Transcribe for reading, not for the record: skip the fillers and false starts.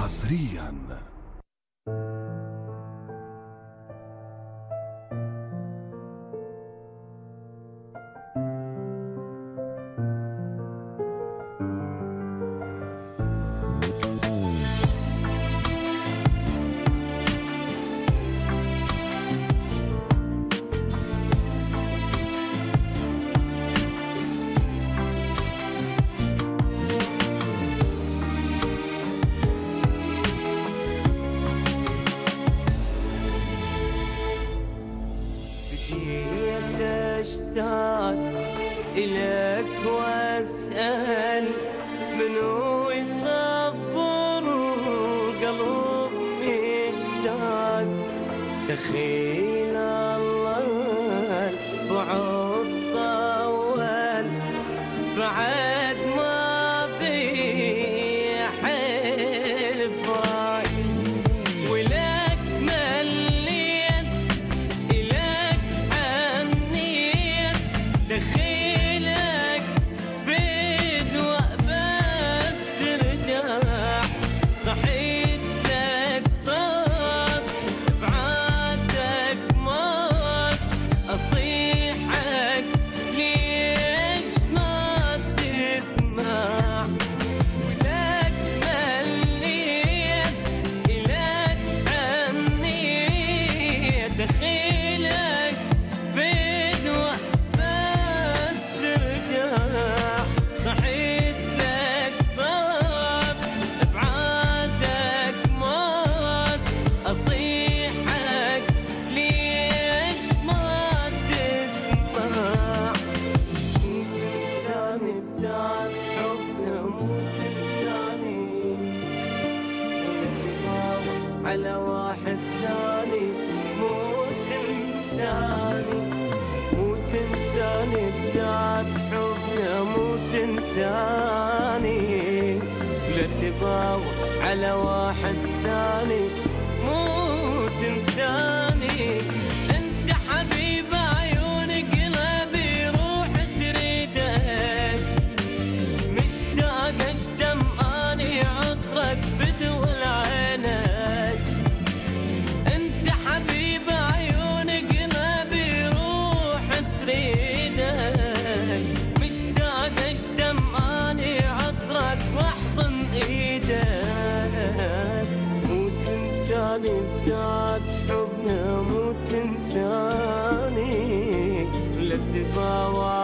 حصريا. بديت اشتاق إلك واسأل منو يصبر قلب مشتاق. دخيل الله البعد طول بعد ما في حلفك ولك مليت إلك عنيت. دخيلك بدوى بس ارجع صحيت لك صوت بعادك موت. أصيحك ليش ما تسمع ولك مليت إلك عنيت. دخيلك بدوى بس ارجع صحيت لك صوت بعادك موت. أصيحك ليش ما تسمع. تنساني بدات حبنا مو تنساني على واحد ثاني. مو تنساني مو تنساني بدات حبنا مو تنساني. لا تباوع على واحد ثاني مو تنساني. انت حبيب عيون قلبي روح تريدك مشتاق اشتم اني عطرك بدول عينك. انت حبيب عيون قلبي روح تريدك مشتاق اشتم اني عطرك واحضن ايدك. مو تنساني بدات حبنا مو تنساني. لا تباوع